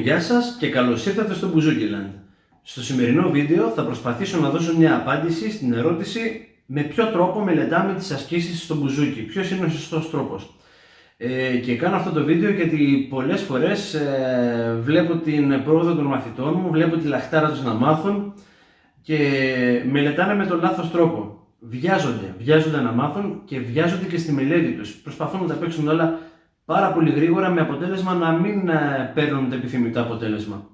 γεια σας και καλώς ήρθατε στο Μπουζούκι Land. Στο σημερινό βίντεο θα προσπαθήσω να δώσω μια απάντηση στην ερώτηση με ποιο τρόπο μελετάμε τις ασκήσεις στο μπουζούκι, ποιος είναι ο σωστός τρόπος. Και κάνω αυτό το βίντεο γιατί πολλές φορές βλέπω την πρόοδο των μαθητών μου, βλέπω τη λαχτάρα τους να μάθουν και μελετάνε με τον λάθος τρόπο. Βιάζονται να μάθουν και βιάζονται και στη μελέτη τους. Προσπαθούν να τα παίξουν όλα πάρα πολύ γρήγορα με αποτέλεσμα να μην παίρνουν το επιθυμητό αποτέλεσμα.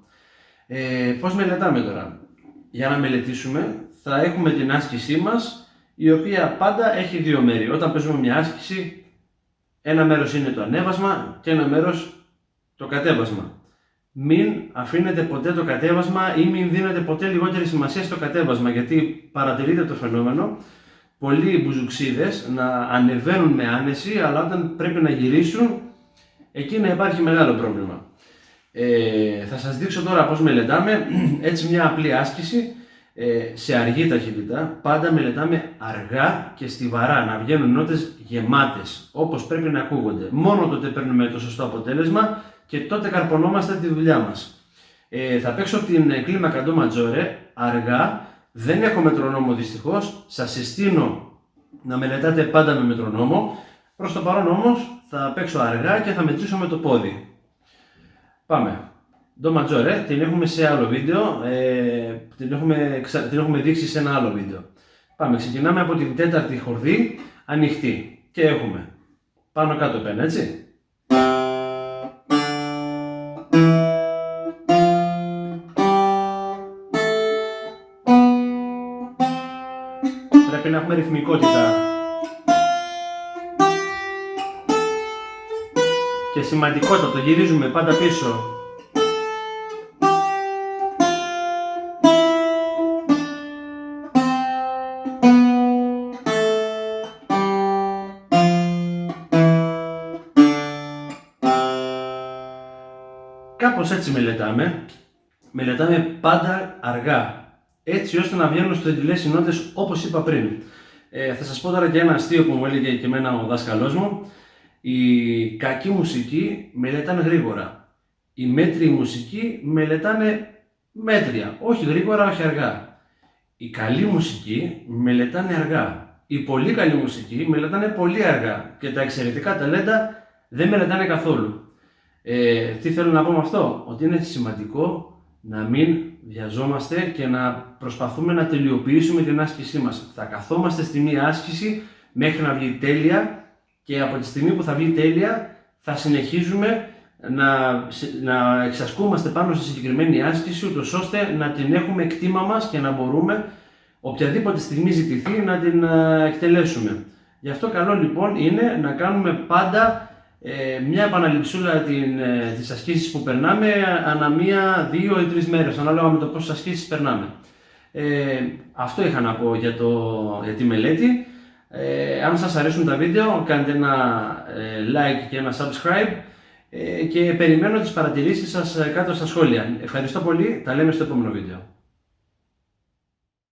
Πώς μελετάμε τώρα? Για να μελετήσουμε θα έχουμε την άσκησή μας, η οποία πάντα έχει δύο μέρη. Όταν παίζουμε μια άσκηση, ένα μέρος είναι το ανέβασμα και ένα μέρος το κατέβασμα. Μην αφήνετε ποτέ το κατέβασμα ή μην δίνετε ποτέ λιγότερη σημασία στο κατέβασμα, γιατί παρατηρείτε το φαινόμενο πολλοί μπουζουξίδες να ανεβαίνουν με άνεση, αλλά όταν πρέπει να γυρίσουν, εκεί να υπάρχει μεγάλο πρόβλημα. Θα σας δείξω τώρα πώς μελετάμε. Έτσι μια απλή άσκηση σε αργή ταχύτητα. Πάντα μελετάμε αργά και στιβαρά, να βγαίνουν νότες γεμάτες, όπως πρέπει να ακούγονται. Μόνο τότε παίρνουμε το σωστό αποτέλεσμα και τότε καρπονόμαστε τη δουλειά μας. Θα παίξω την κλίμακα ντο ματζόρε αργά. Δεν έχω μετρονόμο δυστυχώς. Σας συστήνω να μελετάτε πάντα με μετρονόμο. Προς το παρόν όμως θα παίξω αργά και θα μετρήσω με το πόδι. Πάμε. Ντο ματζόρε, την έχουμε σε άλλο βίντεο, την έχουμε δείξει σε ένα άλλο βίντεο. Πάμε, ξεκινάμε από την τέταρτη χορδή ανοιχτή και έχουμε πάνω κάτω πένα, έτσι. Πρέπει να έχουμε ρυθμικότητα. Και σημαντικότητα, το γυρίζουμε πάντα πίσω. Κάπως έτσι μελετάμε πάντα αργά, έτσι ώστε να βγαίνουν στρογγυλές οι νότες όπως είπα πριν. Θα σας πω τώρα και ένα αστείο που μου έλεγε και εμένα ο δάσκαλός μου. Η κακή μουσική μελετάνε γρήγορα, η μέτριη μουσική μελετάνε μέτρια, όχι γρήγορα, όχι αργά. Η καλή μουσική μελετάνε αργά, η πολύ καλή μουσική μελετάνε πολύ αργά και τα εξαιρετικά ταλέντα δεν μελετάνε καθόλου. Τι θέλω να πω με αυτό? Ότι είναι σημαντικό να μην βιαζόμαστε και να προσπαθούμε να τελειοποιήσουμε την άσκησή μας. Θα καθόμαστε στη μία άσκηση μέχρι να βγει τέλεια και από τη στιγμή που θα βγει τέλεια θα συνεχίζουμε να εξασκούμαστε πάνω στη συγκεκριμένη άσκηση, ούτως ώστε να την έχουμε κτήμα μας και να μπορούμε οποιαδήποτε στιγμή ζητηθεί να την εκτελέσουμε. Γι' αυτό καλό λοιπόν είναι να κάνουμε πάντα μια επαναληψούλα τις ασκήσεις που περνάμε ανά μία, 2 ή 3 μέρες, ανάλογα με το πόσες ασκήσεις περνάμε. Αυτό είχα να πω για τη μελέτη. Αν σας αρέσουν τα βίντεο, κάντε ένα like και ένα subscribe και περιμένω τις παρατηρήσεις σας κάτω στα σχόλια. Ευχαριστώ πολύ, τα λέμε στο επόμενο βίντεο.